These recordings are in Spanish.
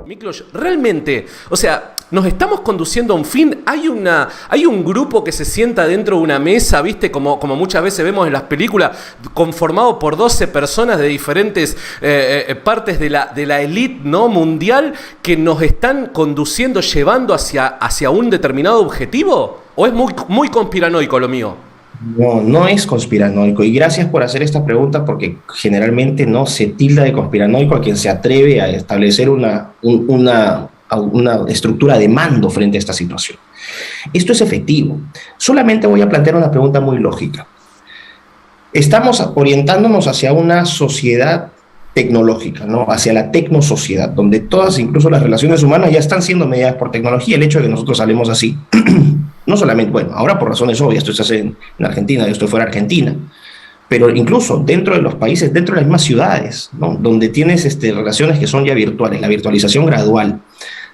Miklos, realmente, o sea, nos estamos conduciendo a un fin. Hay un grupo que se sienta dentro de una mesa, ¿viste? Como muchas veces vemos en las películas, conformado por 12 personas de diferentes partes de la élite, ¿no?, mundial, que nos están conduciendo, llevando hacia un determinado objetivo. ¿O es muy conspiranoico lo mío? No, no es conspiranoico. Y gracias por hacer esta pregunta porque generalmente no se tilda de conspiranoico a quien se atreve a establecer una estructura de mando frente a esta situación. Esto es efectivo. Solamente voy a plantear una pregunta muy lógica. Estamos orientándonos hacia una sociedad tecnológica, ¿no? Hacia la tecnosociedad, donde todas, incluso las relaciones humanas, ya están siendo mediadas por tecnología. El hecho de que nosotros hablemos así, no solamente, bueno, ahora por razones obvias, esto se hace en Argentina, yo estoy fuera de Argentina, pero incluso dentro de los países, dentro de las mismas ciudades, ¿no?, donde tienes relaciones que son ya virtuales, la virtualización gradual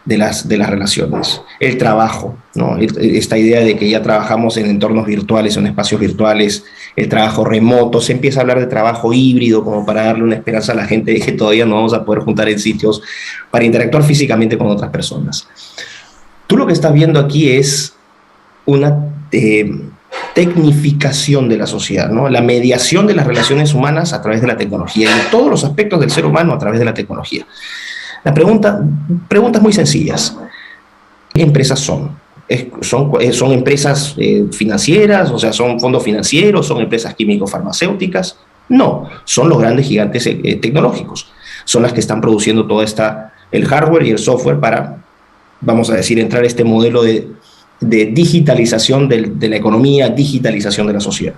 de las relaciones, el trabajo, ¿no?, esta idea de que ya trabajamos en entornos virtuales, en espacios virtuales, el trabajo remoto, se empieza a hablar de trabajo híbrido como para darle una esperanza a la gente de que todavía no vamos a poder juntar en sitios para interactuar físicamente con otras personas. Tú lo que estás viendo aquí es una tecnificación de la sociedad, ¿no?, la mediación de las relaciones humanas a través de la tecnología y de todos los aspectos del ser humano a través de la tecnología. Preguntas muy sencillas. ¿Qué empresas son? ¿Son empresas financieras? O sea, ¿son fondos financieros? ¿Son empresas químico-farmacéuticas? No, son los grandes gigantes tecnológicos. Son las que están produciendo el hardware y el software para, vamos a decir, entrar a este modelo de digitalización de la economía, digitalización de la sociedad.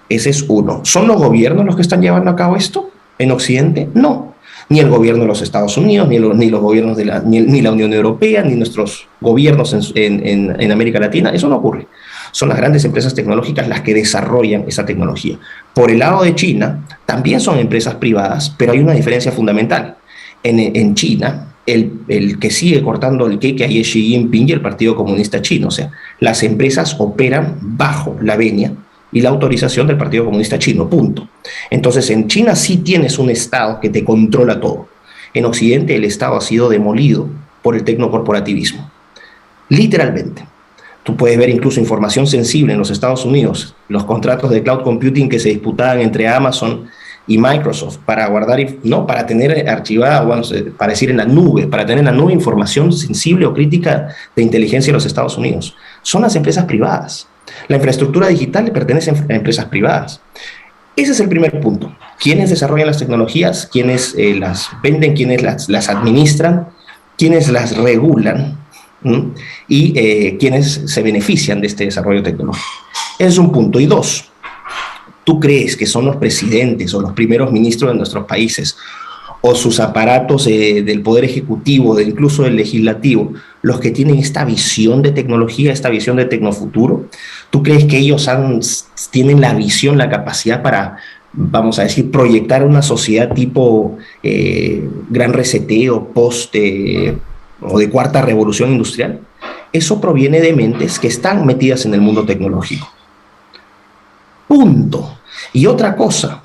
Ese es uno. ¿Son los gobiernos los que están llevando a cabo esto en Occidente? No. Ni el gobierno de los Estados Unidos, ni los gobiernos ni la Unión Europea, ni nuestros gobiernos en América Latina. Eso no ocurre. Son las grandes empresas tecnológicas las que desarrollan esa tecnología. Por el lado de China, también son empresas privadas, pero hay una diferencia fundamental. En China, el que sigue cortando el queque ahí es Xi Jinping y el Partido Comunista Chino. O sea, las empresas operan bajo la venia y la autorización del Partido Comunista Chino, punto. Entonces, en China sí tienes un Estado que te controla todo. En Occidente el Estado ha sido demolido por el tecnocorporativismo. Literalmente. Tú puedes ver incluso información sensible en los Estados Unidos, los contratos de cloud computing que se disputaban entre Amazon y Microsoft para guardar, no, para tener archivada, bueno, para decir en la nube, para tener en la nube información sensible o crítica de inteligencia de los Estados Unidos. Son las empresas privadas. La infraestructura digital le pertenece a empresas privadas. Ese es el primer punto. ¿Quiénes desarrollan las tecnologías? ¿Quiénes las venden? ¿Quiénes las administran? ¿Quiénes las regulan? Y quiénes se benefician de este desarrollo tecnológico. Ese es un punto. Y dos, ¿tú crees que son los presidentes o los primeros ministros de nuestros países o sus aparatos del Poder Ejecutivo, incluso del Legislativo, los que tienen esta visión de tecnología, esta visión de tecnofuturo? ¿Tú crees que ellos tienen la visión, la capacidad para, vamos a decir, proyectar una sociedad tipo gran reseteo, o de cuarta revolución industrial? Eso proviene de mentes que están metidas en el mundo tecnológico. Punto. Y otra cosa,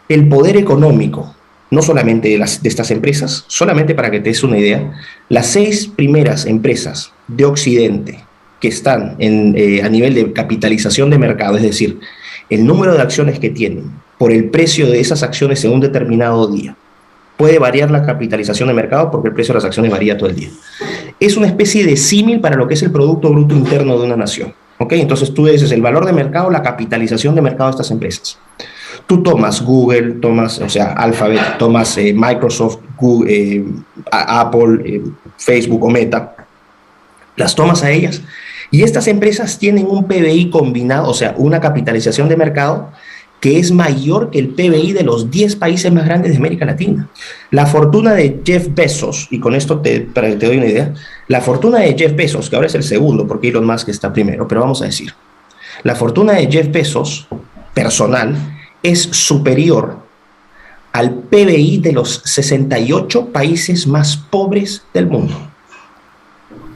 el poder económico, no solamente de estas empresas, solamente para que te des una idea, las 6 primeras empresas de Occidente que están a nivel de capitalización de mercado, es decir, el número de acciones que tienen por el precio de esas acciones en un determinado día. Puede variar la capitalización de mercado porque el precio de las acciones varía todo el día. Es una especie de símil para lo que es el Producto Bruto Interno de una nación. ¿Okay? Entonces tú dices el valor de mercado, la capitalización de mercado de estas empresas. Tú tomas Google, o sea, Alphabet, tomas Microsoft, Google, Apple, Facebook o Meta, las tomas a ellas y estas empresas tienen un PBI combinado, o sea, una capitalización de mercado que es mayor que el PBI de los 10 países más grandes de América Latina. La fortuna de Jeff Bezos, y con esto para que te doy una idea, la fortuna de Jeff Bezos, que ahora es el segundo, porque Elon Musk está primero, pero vamos a decir, la fortuna de Jeff Bezos, personal, es superior al PBI de los 68 países más pobres del mundo.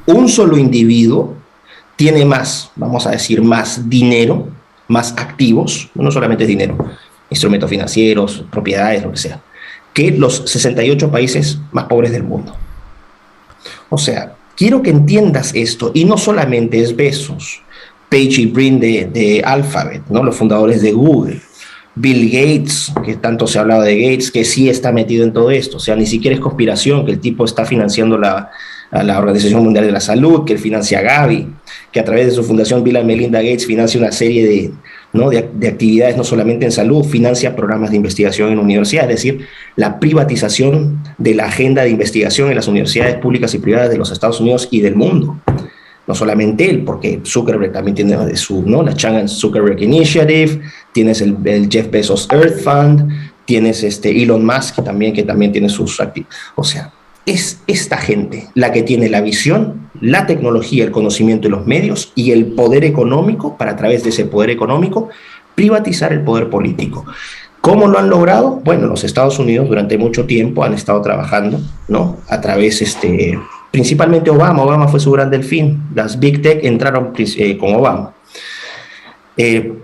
Un solo individuo tiene más, vamos a decir, más dinero, más activos, no solamente dinero, instrumentos financieros, propiedades, lo que sea, que los 68 países más pobres del mundo. O sea, quiero que entiendas esto, y no solamente es Bezos, Page y Brin de Alphabet, ¿no? Los fundadores de Google, Bill Gates, que tanto se ha hablado de Gates, que sí está metido en todo esto. O sea, ni siquiera es conspiración que el tipo está financiando a la Organización Mundial de la Salud, que él financia a Gavi, que a través de su fundación Bill and Melinda Gates financia una serie de actividades, no solamente en salud, financia programas de investigación en universidades, es decir, la privatización de la agenda de investigación en las universidades públicas y privadas de los Estados Unidos y del mundo. No solamente él, porque Zuckerberg también tiene la Chang Zuckerberg Initiative, tienes el Jeff Bezos Earth Fund, tienes Elon Musk que también tiene sus actividades. O sea, es esta gente la que tiene la visión, la tecnología, el conocimiento y los medios y el poder económico para, a través de ese poder económico, privatizar el poder político. ¿Cómo lo han logrado? Bueno, los Estados Unidos durante mucho tiempo han estado trabajando, ¿no? A través principalmente Obama fue su gran delfín. Las Big Tech entraron con Obama.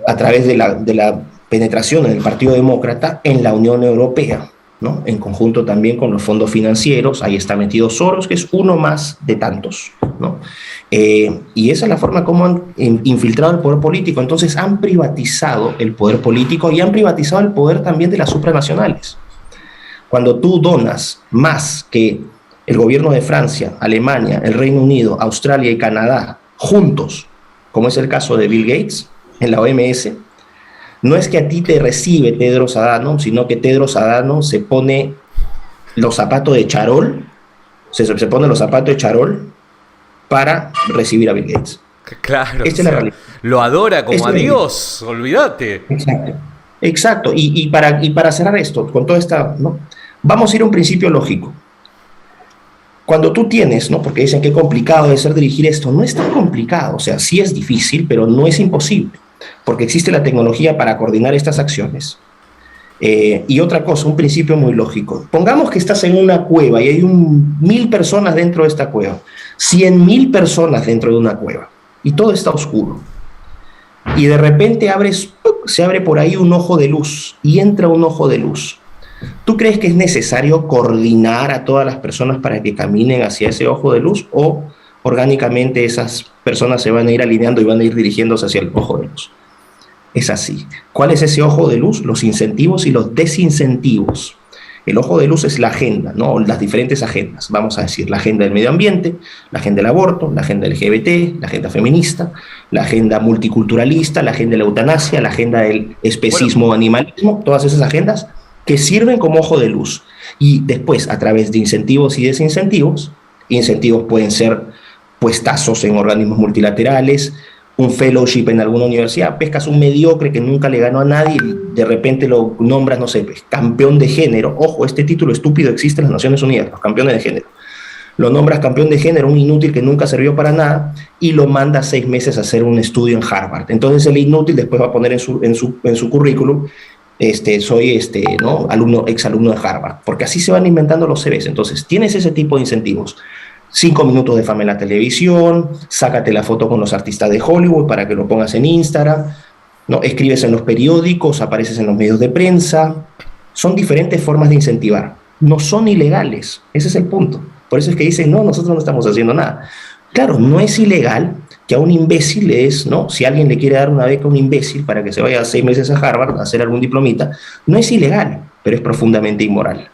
A través de la penetración en el Partido Demócrata en la Unión Europea, ¿no? En conjunto también con los fondos financieros. Ahí está metido Soros, que es uno más de tantos, ¿no? Y esa es la forma como han infiltrado el poder político. Entonces han privatizado el poder político y han privatizado el poder también de las supranacionales. Cuando tú donas más que el gobierno de Francia, Alemania, el Reino Unido, Australia y Canadá, juntos, como es el caso de Bill Gates en la OMS, no es que a ti te recibe Tedros Adhanom, sino que Tedros Adhanom se pone los zapatos de charol, se pone los zapatos de charol para recibir a Bill Gates. Claro, Esta es la realidad. Lo adora como a Dios, olvídate. Exacto. Y para cerrar esto, con toda esta, ¿no? Vamos a ir a un principio lógico. Cuando tú tienes, ¿no? Porque dicen que complicado debe ser dirigir esto, no es tan complicado, o sea, sí es difícil, pero no es imposible, porque existe la tecnología para coordinar estas acciones. Y otra cosa, un principio muy lógico. Pongamos que estás en una cueva y hay 1.000 personas dentro de esta cueva, 100.000 personas dentro de una cueva, y todo está oscuro. Y de repente se abre por ahí un ojo de luz, y entra un ojo de luz. ¿Tú crees que es necesario coordinar a todas las personas para que caminen hacia ese ojo de luz, o orgánicamente esas personas se van a ir alineando y van a ir dirigiéndose hacia el ojo de luz? Es así. ¿Cuál es ese ojo de luz? Los incentivos y los desincentivos. El ojo de luz es la agenda, ¿no? Las diferentes agendas. Vamos a decir, la agenda del medio ambiente, la agenda del aborto, la agenda LGBT, la agenda feminista, la agenda multiculturalista, la agenda de la eutanasia, la agenda del especismo, animalismo, todas esas agendas que sirven como ojo de luz. Y después, a través de incentivos y desincentivos, incentivos pueden ser puestazos en organismos multilaterales, un fellowship en alguna universidad, pescas un mediocre que nunca le ganó a nadie y de repente lo nombras, no sé, pues, campeón de género. Ojo, este título estúpido existe en las Naciones Unidas, los campeones de género. Lo nombras campeón de género, un inútil que nunca sirvió para nada, y lo mandas 6 meses a hacer un estudio en Harvard. Entonces el inútil después va a poner en su currículum, soy ¿no? exalumno de Harvard, porque así se van inventando los CVs. Entonces tienes ese tipo de incentivos. 5 minutos de fama en la televisión, sácate la foto con los artistas de Hollywood para que lo pongas en Instagram, ¿no? Escribes en los periódicos, apareces en los medios de prensa. Son diferentes formas de incentivar. No son ilegales, ese es el punto. Por eso es que dicen, no, nosotros no estamos haciendo nada. Claro, no es ilegal que a un imbécil ¿no? Si alguien le quiere dar una beca a un imbécil para que se vaya 6 meses a Harvard a hacer algún diplomita, no es ilegal, pero es profundamente inmoral.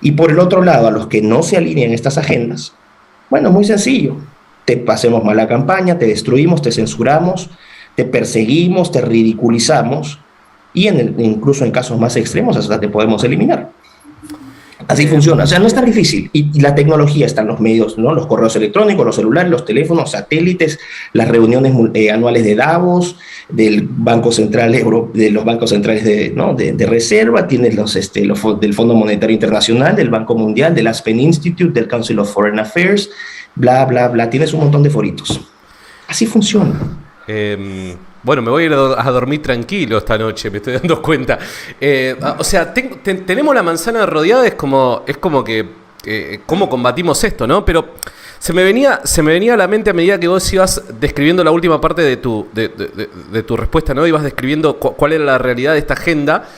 Y por el otro lado, a los que no se alinean estas agendas, bueno, muy sencillo. Te pasemos mal la campaña, te destruimos, te censuramos, te perseguimos, te ridiculizamos y incluso en casos más extremos hasta te podemos eliminar. Así funciona. O sea, no es tan difícil. Y la tecnología está en los medios, ¿no? Los correos electrónicos, los celulares, los teléfonos, satélites, las reuniones anuales de Davos, del Banco Central de los bancos centrales de reserva, tienes del Fondo Monetario Internacional, del Banco Mundial, del Aspen Institute, del Council of Foreign Affairs, bla, bla, bla. Tienes un montón de foritos. Así funciona. Bueno, me voy a ir a dormir tranquilo esta noche, me estoy dando cuenta. O sea, tenemos la manzana rodeada, es como que cómo combatimos esto, ¿no? Pero se me venía a la mente a medida que vos ibas describiendo la última parte de tu respuesta, ¿no? Ibas describiendo cuál era la realidad de esta agenda.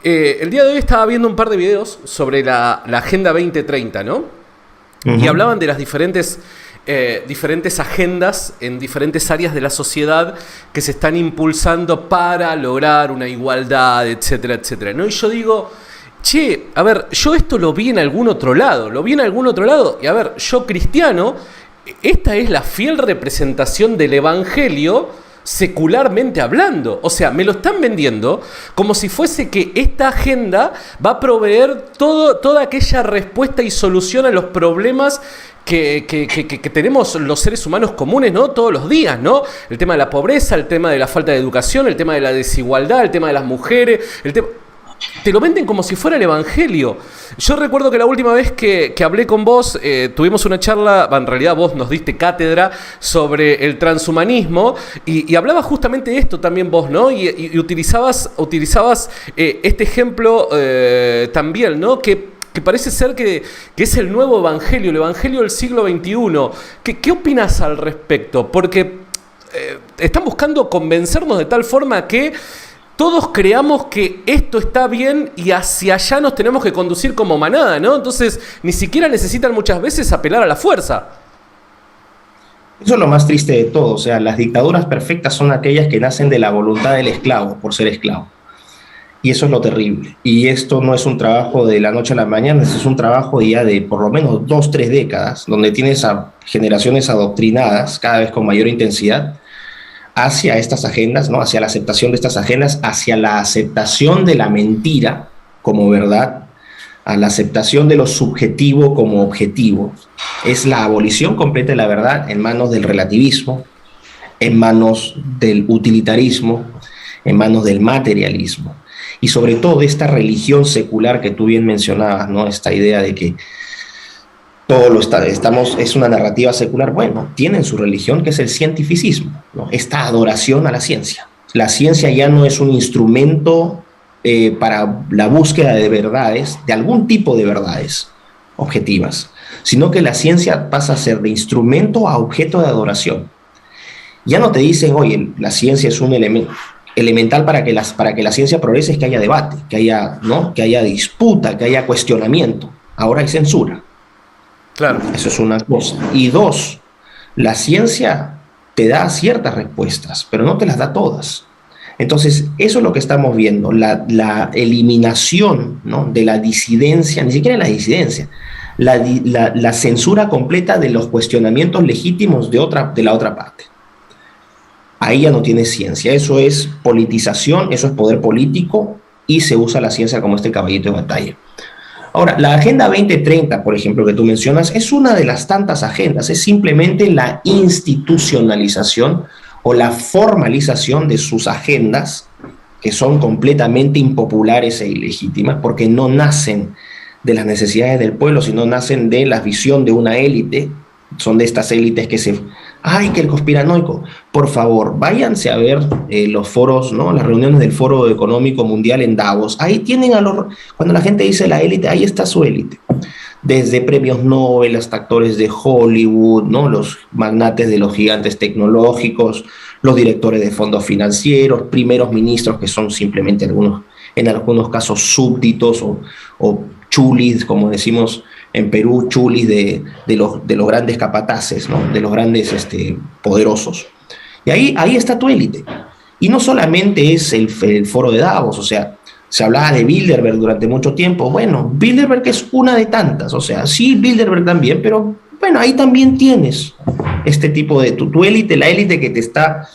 El día de hoy estaba viendo un par de videos sobre la Agenda 2030, ¿no? y hablaban de las diferentes agendas en diferentes áreas de la sociedad que se están impulsando para lograr una igualdad, etcétera, etcétera, ¿no? Y yo digo, che, a ver, yo esto lo vi en algún otro lado, y a ver, yo cristiano, esta es la fiel representación del evangelio secularmente hablando. O sea, me lo están vendiendo como si fuese que esta agenda va a proveer toda aquella respuesta y solución a los problemas que tenemos los seres humanos comunes, ¿no? Todos los días, ¿no? El tema de la pobreza, el tema de la falta de educación, el tema de la desigualdad, el tema de las mujeres, te lo venden como si fuera el evangelio. Yo recuerdo que la última vez que hablé con vos, tuvimos una charla, en realidad vos nos diste cátedra sobre el transhumanismo y hablabas justamente de esto también vos, ¿no? Y utilizabas este ejemplo también, ¿no? Que parece ser que es el nuevo evangelio, el evangelio del siglo XXI. ¿Qué opinas al respecto? Porque están buscando convencernos de tal forma que todos creamos que esto está bien y hacia allá nos tenemos que conducir como manada, ¿no? Entonces, ni siquiera necesitan muchas veces apelar a la fuerza. Eso es lo más triste de todo. O sea, las dictaduras perfectas son aquellas que nacen de la voluntad del esclavo, por ser esclavo. Y eso es lo terrible. Y esto no es un trabajo de la noche a la mañana, es un trabajo ya de por lo menos 2, 3 décadas, donde tienes a generaciones adoctrinadas cada vez con mayor intensidad hacia estas agendas, ¿no? Hacia la aceptación de estas agendas, hacia la aceptación de la mentira como verdad, a la aceptación de lo subjetivo como objetivo. Es la abolición completa de la verdad en manos del relativismo, en manos del utilitarismo, en manos del materialismo. Y sobre todo de esta religión secular que tú bien mencionabas, ¿no? Esta idea de que todo es una narrativa secular. Bueno, tienen su religión, que es el cientificismo, ¿no? Esta adoración a la ciencia. La ciencia ya no es un instrumento para la búsqueda de verdades, de algún tipo de verdades objetivas, sino que la ciencia pasa a ser de instrumento a objeto de adoración. Ya no te dicen, oye, la ciencia es un elemento elemental para que la ciencia progrese, es que haya debate, que haya disputa, que haya cuestionamiento. Ahora hay censura. Claro. Eso es una cosa. Y dos, la ciencia te da ciertas respuestas, pero no te las da todas. Entonces, eso es lo que estamos viendo, la eliminación, ¿no? De la disidencia, ni siquiera la disidencia, la censura completa de los cuestionamientos legítimos de la otra parte. Ahí ya no tiene ciencia, eso es politización, eso es poder político y se usa la ciencia como este caballito de batalla. Ahora, la Agenda 2030, por ejemplo, que tú mencionas, es una de las tantas agendas, es simplemente la institucionalización o la formalización de sus agendas, que son completamente impopulares e ilegítimas, porque no nacen de las necesidades del pueblo, sino nacen de la visión de una élite. Son de estas élites que ¡ay, que el conspiranoico! Por favor, váyanse a ver los foros, ¿no? Las reuniones del Foro Económico Mundial en Davos. Ahí tienen cuando la gente dice la élite, ahí está su élite. Desde premios Nobel hasta actores de Hollywood, ¿no? Los magnates de los gigantes tecnológicos, los directores de fondos financieros, primeros ministros que son simplemente en algunos casos súbditos o chulis, como decimos en Perú, chulis de los grandes capataces, ¿no? De los grandes poderosos. Y ahí está tu élite. Y no solamente es el foro de Davos, o sea, se hablaba de Bilderberg durante mucho tiempo. Bueno, Bilderberg es una de tantas, o sea, sí, Bilderberg también, pero bueno, ahí también tienes este tipo de tu élite, la élite que te está,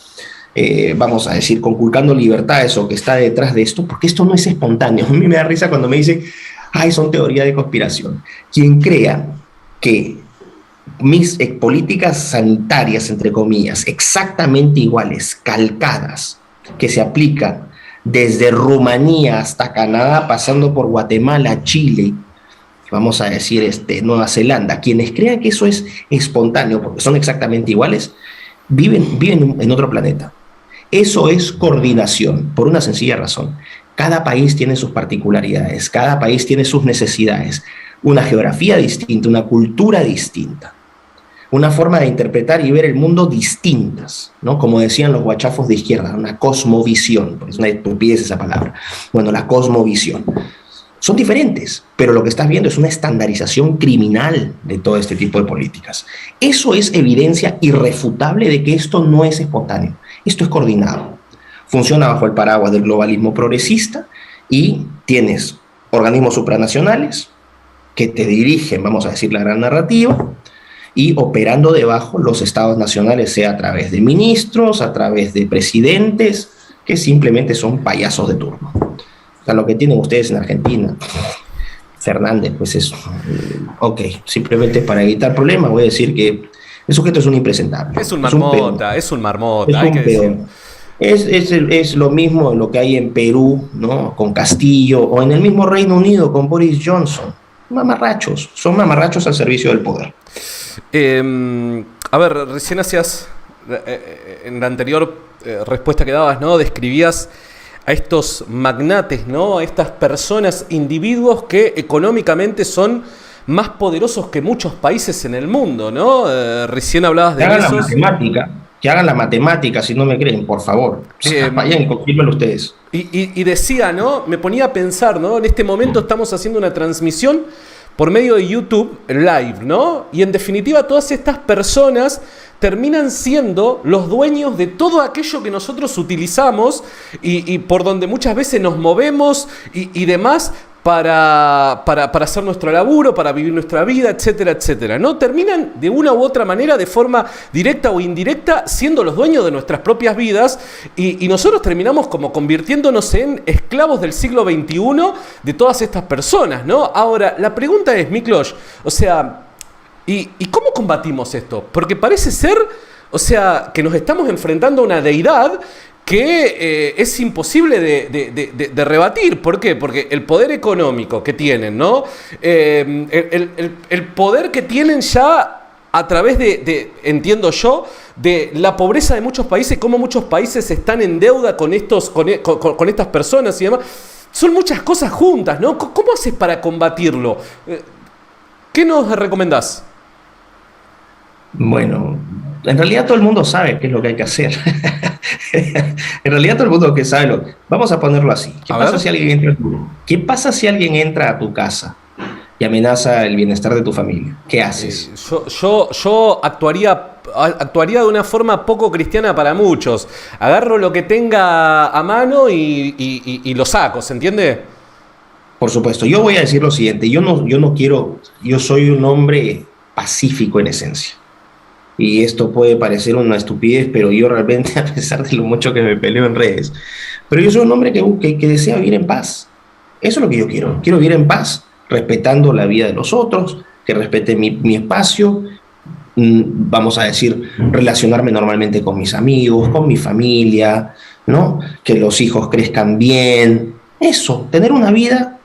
vamos a decir, conculcando libertades o que está detrás de esto, porque esto no es espontáneo. A mí me da risa cuando me dicen, ay, son teorías de conspiración. Quien crea que mis políticas sanitarias, entre comillas, exactamente iguales, calcadas, que se aplican desde Rumanía hasta Canadá, pasando por Guatemala, Chile, vamos a decir Nueva Zelanda, quienes crean que eso es espontáneo, porque son exactamente iguales, viven en otro planeta. Eso es coordinación, por una sencilla razón. Cada país tiene sus particularidades, cada país tiene sus necesidades, una geografía distinta, una cultura distinta, una forma de interpretar y ver el mundo distintas, ¿no? Como decían los guachafos de izquierda, una cosmovisión, porque es una estupidez esa palabra. Bueno, la cosmovisión. Son diferentes, pero lo que estás viendo es una estandarización criminal de todo este tipo de políticas. Eso es evidencia irrefutable de que esto no es espontáneo, esto es coordinado. Funciona bajo el paraguas del globalismo progresista y tienes organismos supranacionales que te dirigen, vamos a decir, la gran narrativa, y operando debajo los estados nacionales, sea a través de ministros, a través de presidentes, que simplemente son payasos de turno. O sea, lo que tienen ustedes en Argentina, Fernández, pues es, ok, simplemente para evitar problemas voy a decir que el sujeto es un impresentable. Es un marmota, es un marmota, hay que decir. Es lo mismo lo que hay en Perú, ¿no? Con Castillo, o en el mismo Reino Unido con Boris Johnson. Mamarrachos, son mamarrachos al servicio del poder. A ver, recién hacías, en la anterior respuesta que dabas, ¿no? Describías a estos magnates, ¿no? A estas personas, individuos que económicamente son más poderosos que muchos países en el mundo, ¿no? Recién hablabas de esos. Que hagan la matemática, si no me creen, por favor. Vayan y confírmenlo ustedes. Y decía, ¿no? Me ponía a pensar, ¿no? En este momento estamos haciendo una transmisión por medio de YouTube Live, ¿no? Y en definitiva todas estas personas terminan siendo los dueños de todo aquello que nosotros utilizamos y por donde muchas veces nos movemos y demás para hacer nuestro laburo, para vivir nuestra vida, etcétera, etcétera, ¿no? Terminan de una u otra manera, de forma directa o indirecta, siendo los dueños de nuestras propias vidas y nosotros terminamos como convirtiéndonos en esclavos del siglo XXI de todas estas personas, ¿no? Ahora, la pregunta es, Miklos, o sea, ¿y cómo combatimos esto? Porque parece ser, o sea, que nos estamos enfrentando a una deidad que es imposible de rebatir. ¿Por qué? Porque el poder económico que tienen, ¿no? El poder que tienen ya a través entiendo yo, de la pobreza de muchos países, cómo muchos países están en deuda con estas personas y demás. Son muchas cosas juntas, ¿no? ¿Cómo haces para combatirlo? ¿Qué nos recomendás? Bueno, en realidad todo el mundo sabe qué es lo que hay que hacer. En realidad todo el mundo que sabe Vamos a ponerlo así. ¿Qué pasa si alguien entra a tu casa y amenaza el bienestar de tu familia? ¿Qué haces? Yo actuaría de una forma poco cristiana para muchos. Agarro lo que tenga a mano y lo saco, ¿se entiende? Por supuesto. Yo voy a decir lo siguiente. Yo soy un hombre pacífico en esencia. Y esto puede parecer una estupidez, pero yo realmente, a pesar de lo mucho que me peleo en redes, pero yo soy un hombre que desea vivir en paz. Eso es lo que yo quiero. Quiero vivir en paz, respetando la vida de los otros, que respete mi espacio, vamos a decir, relacionarme normalmente con mis amigos, con mi familia, ¿no? Que los hijos crezcan bien. Eso, tener una vida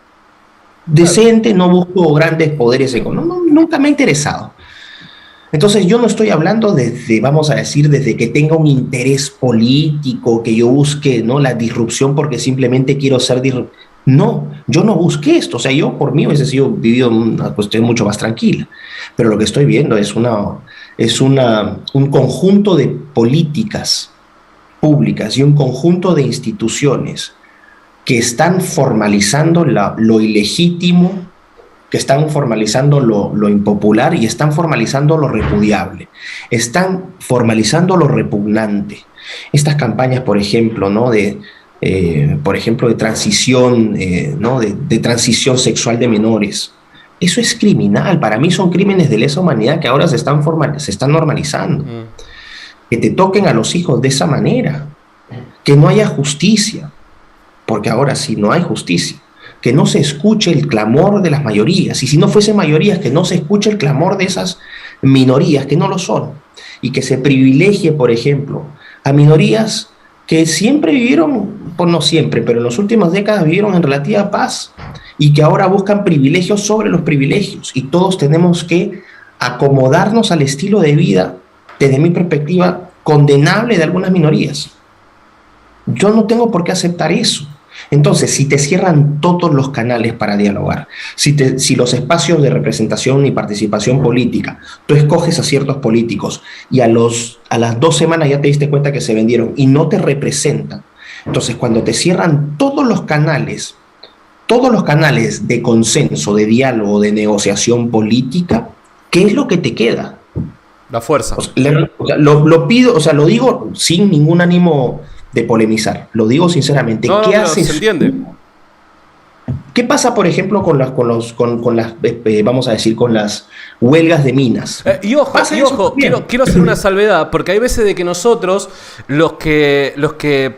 decente, no busco grandes poderes económicos, nunca me ha interesado. Entonces yo no estoy hablando vamos a decir, desde que tenga un interés político, que yo busque, ¿no?, la disrupción porque simplemente quiero ser disruptivo. No, yo no busqué esto. O sea, yo por mí hubiese vivido una cuestión mucho más tranquila. Pero lo que estoy viendo es un conjunto de políticas públicas y un conjunto de instituciones que están formalizando lo ilegítimo, que están formalizando lo impopular y están formalizando lo repudiable, están formalizando lo repugnante. Estas campañas, por ejemplo, ¿no?, de transición, ¿no?, de transición sexual de menores, eso es criminal. Para mí son crímenes de lesa humanidad que ahora se están normalizando. Que te toquen a los hijos de esa manera, que no haya justicia, porque ahora sí no hay justicia. Que no se escuche el clamor de las mayorías, y si no fuesen mayorías, que no se escuche el clamor de esas minorías, que no lo son, y que se privilegie, por ejemplo, a minorías que siempre vivieron, pues no siempre, pero en las últimas décadas vivieron en relativa paz, y que ahora buscan privilegios sobre los privilegios, y todos tenemos que acomodarnos al estilo de vida, desde mi perspectiva, condenable de algunas minorías. Yo no tengo por qué aceptar eso. Entonces, si te cierran todos los canales para dialogar, si los espacios de representación y participación política, tú escoges a ciertos políticos y a las 2 semanas ya te diste cuenta que se vendieron y no te representan, entonces cuando te cierran todos los canales todos los canales de consenso, de diálogo, de negociación política, ¿qué es lo que te queda? La fuerza. Lo pido, o sea, lo digo sin ningún ánimo de polemizar, lo digo sinceramente. ¿Qué haces? Se entiende. ¿Qué pasa, por ejemplo, con las, vamos a decir, con las huelgas de minas? Y ojo, quiero hacer una salvedad, porque hay veces de que nosotros, los que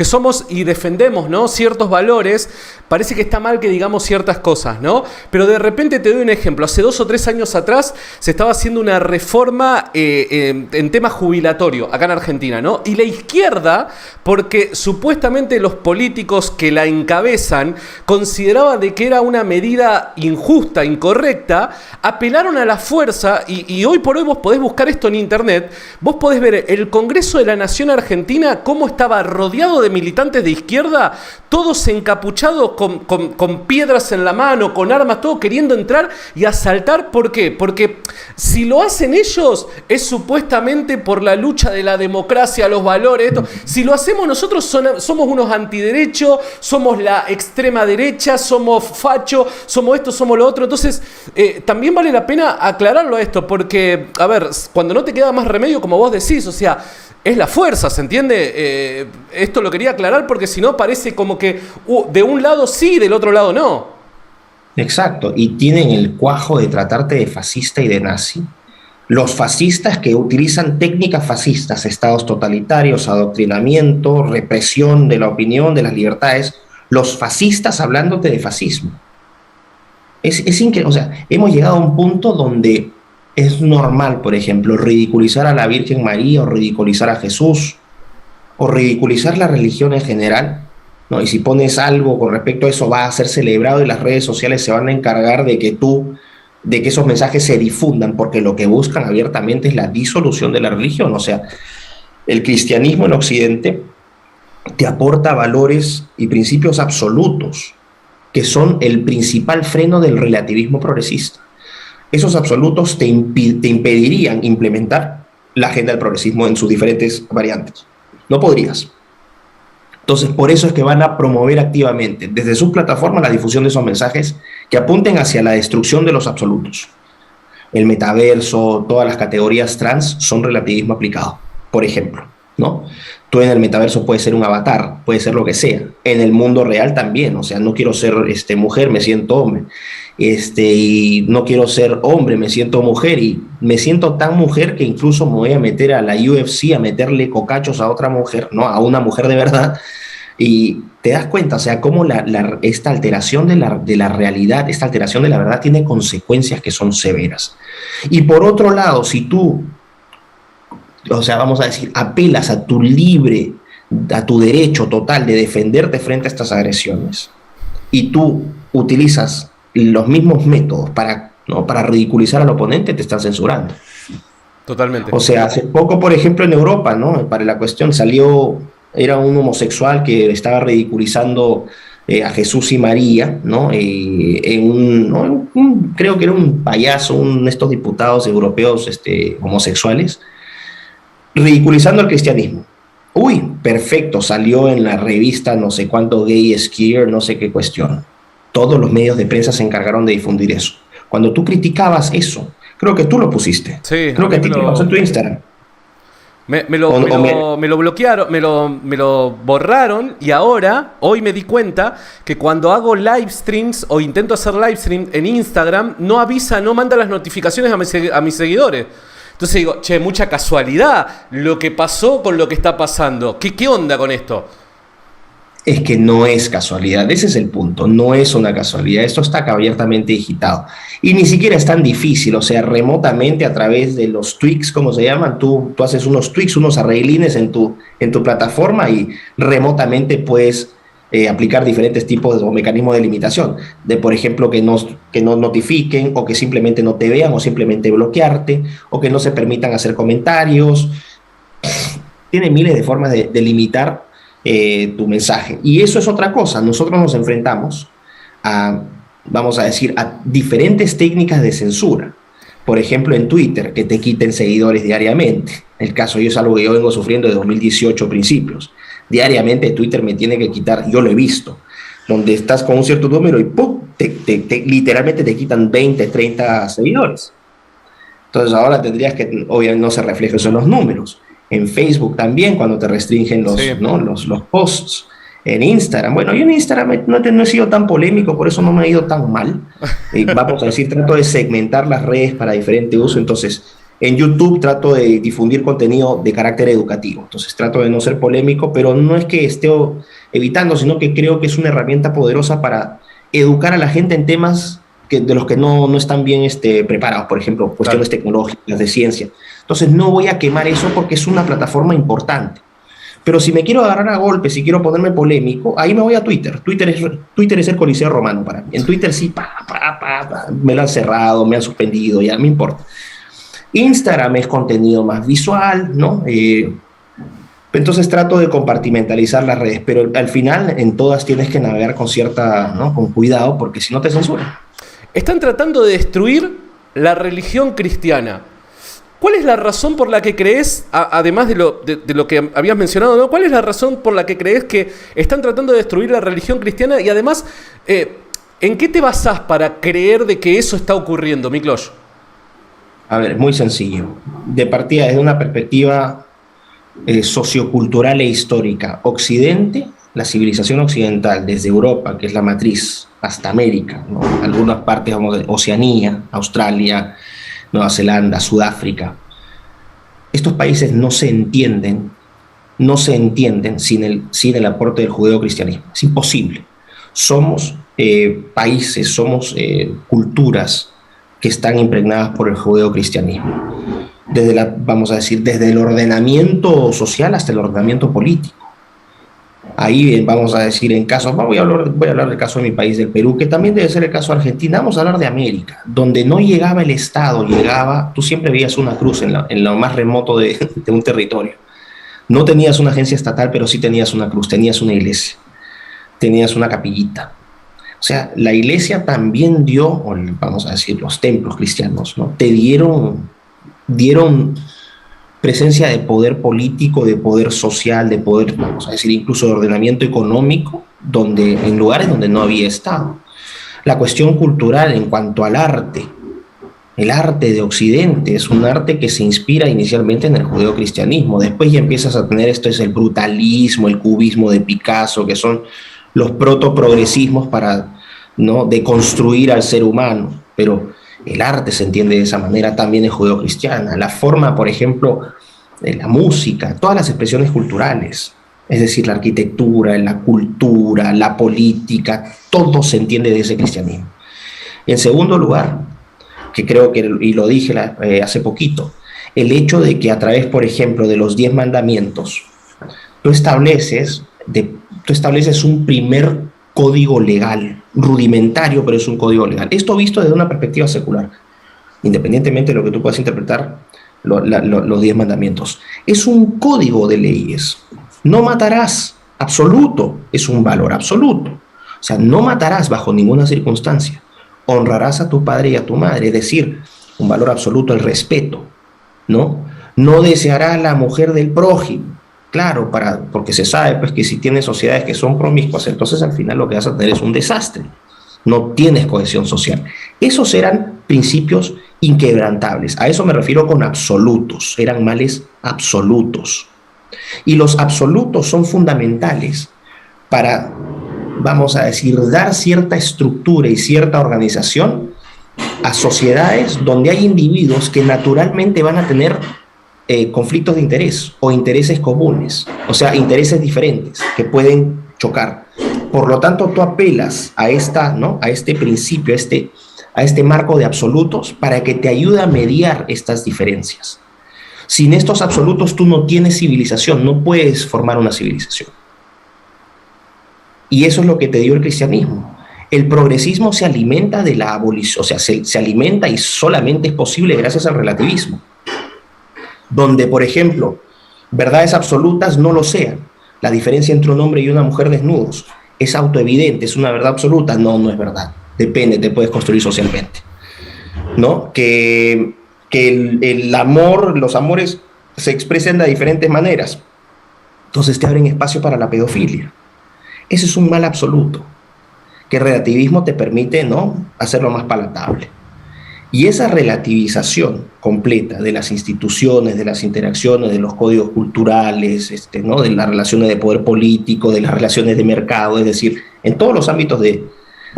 somos y defendemos, ¿no?, ciertos valores, parece que está mal que digamos ciertas cosas, ¿no? Pero de repente te doy un ejemplo. Hace 2 o 3 años atrás se estaba haciendo una reforma en tema jubilatorio acá en Argentina, ¿no? Y la izquierda, porque supuestamente los políticos que la encabezan consideraban de que era una medida injusta, incorrecta, apelaron a la fuerza y hoy por hoy vos podés buscar esto en internet, vos podés ver el Congreso de la Nación Argentina cómo estaba rodeado de militantes de izquierda, todos encapuchados con piedras en la mano, con armas, todo queriendo entrar y asaltar. ¿Por qué? Porque si lo hacen ellos es supuestamente por la lucha de la democracia, los valores, esto. Si lo hacemos nosotros somos unos antiderechos, somos la extrema derecha, somos fachos, somos esto, somos lo otro. Entonces también vale la pena aclararlo a esto, porque, a ver, cuando no te queda más remedio, como vos decís, o sea, es la fuerza, ¿se entiende? Esto lo quería aclarar porque si no parece como que de un lado sí, del otro lado no. Exacto, y tienen el cuajo de tratarte de fascista y de nazi. Los fascistas que utilizan técnicas fascistas, estados totalitarios, adoctrinamiento, represión de la opinión, de las libertades, los fascistas hablándote de fascismo. Es increíble, o sea, hemos llegado a un punto donde es normal, por ejemplo, ridiculizar a la Virgen María o ridiculizar a Jesús o ridiculizar la religión en general, ¿no? Y si pones algo con respecto a eso va a ser celebrado y las redes sociales se van a encargar de que esos mensajes se difundan, porque lo que buscan abiertamente es la disolución de la religión. O sea, el cristianismo en Occidente te aporta valores y principios absolutos que son el principal freno del relativismo progresista. Esos absolutos te impedirían implementar la agenda del progresismo en sus diferentes variantes. No podrías. Entonces, por eso es que van a promover activamente desde sus plataformas la difusión de esos mensajes que apunten hacia la destrucción de los absolutos. El metaverso, todas las categorías trans son relativismo aplicado, por ejemplo, ¿no? Tú en el metaverso puedes ser un avatar, puede ser lo que sea. En el mundo real también, o sea, no quiero ser mujer, me siento hombre. Y no quiero ser hombre, me siento mujer, y me siento tan mujer que incluso me voy a meter a la UFC a meterle cocachos a otra mujer, ¿no? A una mujer de verdad. Y te das cuenta, o sea, cómo esta alteración de la realidad, esta alteración de la verdad tiene consecuencias que son severas. Y por otro lado, si tú, o sea, vamos a decir, apelas a tu derecho total de defenderte frente a estas agresiones, y tú utilizas los mismos métodos para ridiculizar al oponente, te están censurando. Totalmente. O sea, hace poco, por ejemplo, en Europa, ¿no?, para la cuestión era un homosexual que estaba ridiculizando a Jesús y María, ¿no? Creo que era un payaso, estos diputados europeos homosexuales, ridiculizando el cristianismo. Uy, perfecto, salió en la revista no sé cuánto Gay Skier, no sé qué cuestión. Todos los medios de prensa se encargaron de difundir eso. Cuando tú criticabas eso, creo que tú lo pusiste. Sí, creo que a ti te pasó en tu Instagram. Me lo bloquearon, me lo borraron, y hoy me di cuenta que cuando hago live streams o intento hacer live stream en Instagram, no manda las notificaciones a mis seguidores. Entonces digo, che, mucha casualidad lo que pasó con lo que está pasando. ¿Qué onda con esto? Es que no es casualidad, ese es el punto, no es una casualidad, esto está abiertamente digitado y ni siquiera es tan difícil, o sea, remotamente a través de los tweaks, como se llaman, tú haces unos tweaks, unos arreglines en tu plataforma y remotamente puedes aplicar diferentes tipos o mecanismos de limitación, por ejemplo, que no notifiquen, o que simplemente no te vean, o simplemente bloquearte, o que no se permitan hacer comentarios. Tiene miles de formas de limitar tu mensaje. Y eso es otra cosa. Nosotros nos enfrentamos vamos a decir, a diferentes técnicas de censura. Por ejemplo, en Twitter, que te quiten seguidores diariamente. El caso es algo que yo vengo sufriendo de 2018 principios. Diariamente Twitter me tiene que quitar, yo lo he visto, donde estás con un cierto número y ¡pum! Literalmente te quitan 20, 30 seguidores. Entonces ahora tendrías que, obviamente no se refleja eso en los números. En Facebook también, cuando te restringen Sí. ¿no? los posts. En Instagram, bueno, yo en Instagram no he sido tan polémico, por eso no me ha ido tan mal. Vamos a decir, trato de segmentar las redes para diferente uso. Entonces, en YouTube trato de difundir contenido de carácter educativo. Entonces, trato de no ser polémico, pero no es que esté evitando, sino que creo que es una herramienta poderosa para educar a la gente en temas de los que no están bien preparados, por ejemplo, cuestiones tecnológicas, de ciencia. Entonces, no voy a quemar eso porque es una plataforma importante. Pero si me quiero agarrar a golpes, si quiero ponerme polémico, ahí me voy a Twitter. Twitter es el Coliseo Romano para mí. En Twitter sí, me lo han cerrado, me han suspendido, ya no me importa. Instagram es contenido más visual, ¿no? Entonces trato de compartimentalizar las redes, pero al final en todas tienes que navegar con ¿no? Con cuidado, porque si no te censuran. Están tratando de destruir la religión cristiana. ¿Cuál es la razón por la que crees, además de lo que habías mencionado, ¿no? ¿Cuál es la razón por la que crees que están tratando de destruir la religión cristiana? Y además, ¿en qué te basás para creer de que eso está ocurriendo, Miklos? A ver, muy sencillo. De partida, desde una perspectiva sociocultural e histórica, Occidente, la civilización occidental, desde Europa, que es la matriz, hasta América, ¿no? Algunas partes, vamos de Oceanía, Australia, Nueva Zelanda, Sudáfrica. Estos países no se entienden sin el aporte del judeocristianismo. Es imposible. Somos países, somos culturas que están impregnadas por el judeocristianismo. Vamos a decir, desde el ordenamiento social hasta el ordenamiento político. Ahí vamos a decir en casos, voy a hablar del caso de mi país, del Perú, que también debe ser el caso de Argentina. Vamos a hablar de América, donde no llegaba el Estado, tú siempre veías una cruz en lo más remoto de un territorio. No tenías una agencia estatal, pero sí tenías una cruz, tenías una iglesia, tenías una capillita. O sea, la iglesia también dio, vamos a decir, los templos cristianos, ¿no? Te dieron presencia de poder político, de poder social, de poder, vamos a decir, incluso de ordenamiento económico, en lugares donde no había Estado. La cuestión cultural en cuanto al arte, el arte de Occidente es un arte que se inspira inicialmente en el judeocristianismo. Después ya empiezas a tener esto, es el brutalismo, el cubismo de Picasso, que son los protoprogresismos para, ¿no?, deconstruir al ser humano. Pero el arte se entiende de esa manera, también es judeocristiana. La forma, por ejemplo, de la música, todas las expresiones culturales, es decir, la arquitectura, la cultura, la política, todo se entiende de ese cristianismo. En segundo lugar, que creo que, y lo dije hace poquito, el hecho de que a través, por ejemplo, de los 10 mandamientos, tú estableces un primer código legal, rudimentario, pero es un código legal. Esto visto desde una perspectiva secular, independientemente de lo que tú puedas interpretar los 10 mandamientos. Es un código de leyes. No matarás, absoluto, es un valor absoluto. O sea, no matarás bajo ninguna circunstancia. Honrarás a tu padre y a tu madre, es decir, un valor absoluto, el respeto, ¿no? No desearás la mujer del prójimo. Claro, porque se sabe pues, que si tienes sociedades que son promiscuas, entonces al final lo que vas a tener es un desastre. No tienes cohesión social. Esos eran principios inquebrantables. A eso me refiero con absolutos. Eran males absolutos. Y los absolutos son fundamentales para, vamos a decir, dar cierta estructura y cierta organización a sociedades donde hay individuos que naturalmente van a tener conflictos de interés o intereses comunes, o sea, intereses diferentes que pueden chocar. Por lo tanto, tú apelas a este principio, a este marco de absolutos para que te ayude a mediar estas diferencias. Sin estos absolutos tú no tienes civilización, no puedes formar una civilización. Y eso es lo que te dio el cristianismo. El progresismo se alimenta de la abolición, o sea, se alimenta y solamente es posible gracias al relativismo, donde, por ejemplo, verdades absolutas no lo sean. La diferencia entre un hombre y una mujer desnudos es autoevidente, es una verdad absoluta. No es verdad. Depende, te puedes construir socialmente, ¿no? Que el amor, los amores se expresen de diferentes maneras. Entonces te abren espacio para la pedofilia. Ese es un mal absoluto. que el relativismo te permite, ¿no?, hacerlo más palatable. Y esa relativización completa de las instituciones, de las interacciones, de los códigos culturales, ¿no?, de las relaciones de poder político, de las relaciones de mercado, es decir, en todos los ámbitos de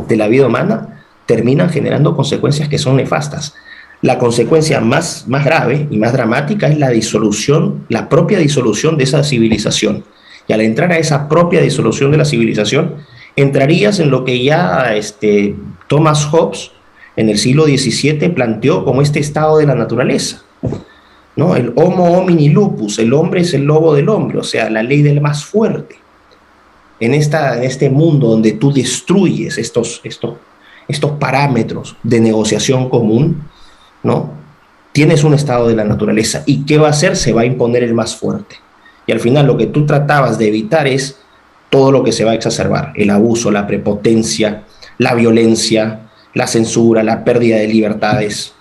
la vida humana, terminan generando consecuencias que son nefastas. La consecuencia más grave y más dramática es la disolución, la propia disolución de esa civilización. Y al entrar a esa propia disolución de la civilización, entrarías en lo que ya Thomas Hobbes en el siglo XVII planteó como este estado de la naturaleza, ¿no? El homo homini lupus, el hombre es el lobo del hombre, o sea, la ley del más fuerte. En este mundo donde tú destruyes estos parámetros de negociación común, ¿no?, tienes un estado de la naturaleza. ¿Y qué va a hacer? Se va a imponer el más fuerte. Y al final lo que tú tratabas de evitar es todo lo que se va a exacerbar: el abuso, la prepotencia, la violencia, la censura, la pérdida de libertades.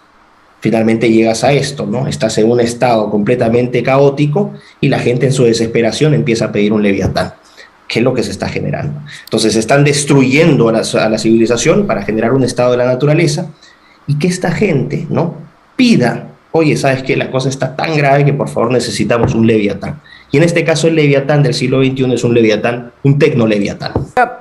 Finalmente llegas a esto, ¿no? Estás en un estado completamente caótico y la gente en su desesperación empieza a pedir un leviatán, que es lo que se está generando. Entonces están destruyendo a la civilización para generar un estado de la naturaleza, y que esta gente, ¿no?, pida: oye, ¿sabes qué? La cosa está tan grave que por favor necesitamos un leviatán. Y en este caso el leviatán del siglo XXI es un leviatán, un tecnoleviatán.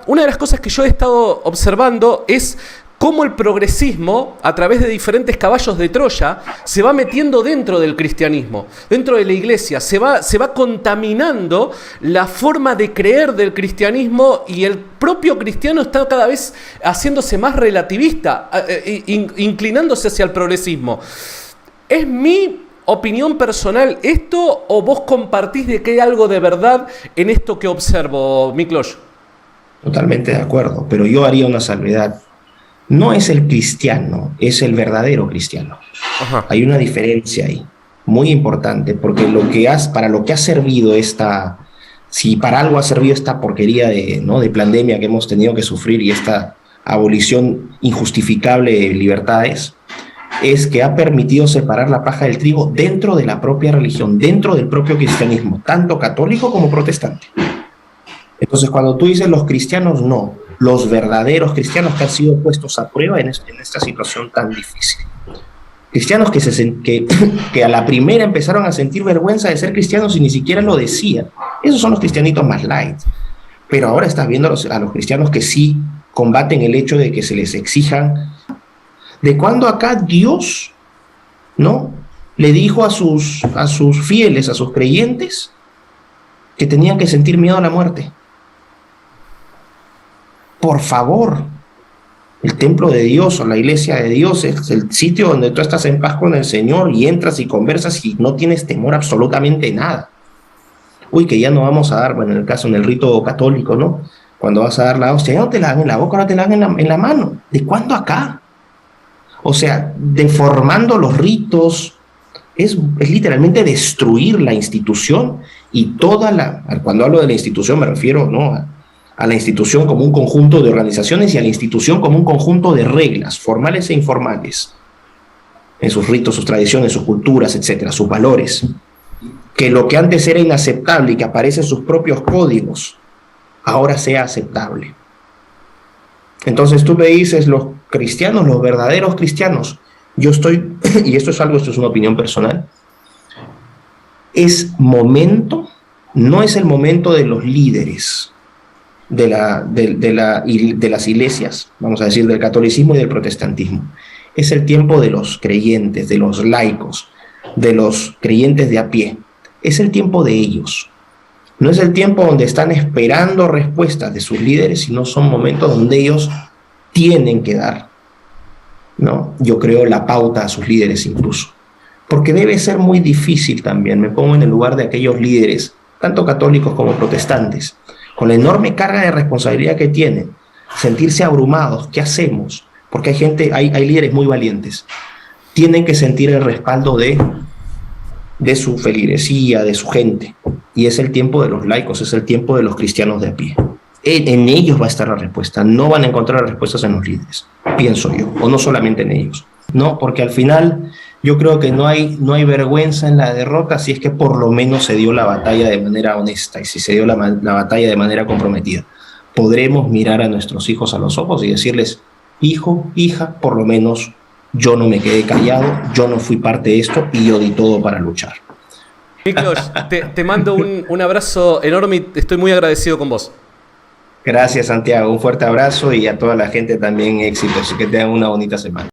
Una de las cosas que yo he estado observando es cómo el progresismo, a través de diferentes caballos de Troya, se va metiendo dentro del cristianismo, dentro de la iglesia, se va contaminando la forma de creer del cristianismo, y el propio cristiano está cada vez haciéndose más relativista, inclinándose hacia el progresismo. ¿Es mi opinión personal esto, o vos compartís de que hay algo de verdad en esto que observo, Miklos? Totalmente de acuerdo, pero yo haría una salvedad. No es el cristiano, es el verdadero cristiano. Ajá. Hay una diferencia ahí, muy importante, porque para lo que ha servido si para algo ha servido esta porquería de pandemia que hemos tenido que sufrir, y esta abolición injustificable de libertades, es que ha permitido separar la paja del trigo dentro de la propia religión, dentro del propio cristianismo, tanto católico como protestante. Entonces, cuando tú dices los cristianos, no, los verdaderos cristianos que han sido puestos a prueba en esta situación tan difícil. Cristianos que a la primera empezaron a sentir vergüenza de ser cristianos y ni siquiera lo decían. Esos son los cristianitos más light. Pero ahora estás viendo a los cristianos que sí combaten el hecho de que se les exijan. ¿De cuándo acá Dios, ¿no?, le dijo a sus fieles, a sus creyentes, que tenían que sentir miedo a la muerte? Por favor, el templo de Dios o la iglesia de Dios es el sitio donde tú estás en paz con el Señor y entras y conversas y no tienes temor absolutamente nada. Uy, que ya no vamos a dar, bueno, en el caso, en el rito católico, ¿no?, cuando vas a dar la hostia, ya no te la dan en la boca, ahora te la dan en la mano. ¿De cuándo acá? O sea, deformando los ritos, es literalmente destruir la institución y cuando hablo de la institución me refiero, ¿no?, a la institución como un conjunto de organizaciones y a la institución como un conjunto de reglas, formales e informales, en sus ritos, sus tradiciones, sus culturas, etcétera, sus valores. Que lo que antes era inaceptable y que aparece en sus propios códigos, ahora sea aceptable. Entonces tú me dices, los cristianos, los verdaderos cristianos, yo estoy, y esto es una opinión personal, no es el momento de los líderes de las iglesias, vamos a decir, del catolicismo y del protestantismo. Es el tiempo de los creyentes, de los laicos, de los creyentes de a pie. Es el tiempo de ellos. No es el tiempo donde están esperando respuestas de sus líderes, sino son momentos donde ellos tienen que dar, ¿no?, yo creo, la pauta a sus líderes incluso. Porque debe ser muy difícil también, me pongo en el lugar de aquellos líderes, tanto católicos como protestantes, con la enorme carga de responsabilidad que tienen, sentirse abrumados. ¿Qué hacemos? Porque hay líderes muy valientes. Tienen que sentir el respaldo de su feligresía, de su gente. Y es el tiempo de los laicos, es el tiempo de los cristianos de a pie. En ellos va a estar la respuesta. No van a encontrar las respuestas en los líderes, pienso yo, o no solamente en ellos. No, porque al final yo creo que no hay vergüenza en la derrota si es que por lo menos se dio la batalla de manera honesta y si se dio la batalla de manera comprometida. podremos mirar a nuestros hijos a los ojos y decirles, hijo, hija, por lo menos yo no me quedé callado, yo no fui parte de esto y yo di todo para luchar. Miklos, te mando un abrazo enorme y estoy muy agradecido con vos. Gracias, Santiago. Un fuerte abrazo y a toda la gente también éxitos y que tengan una bonita semana.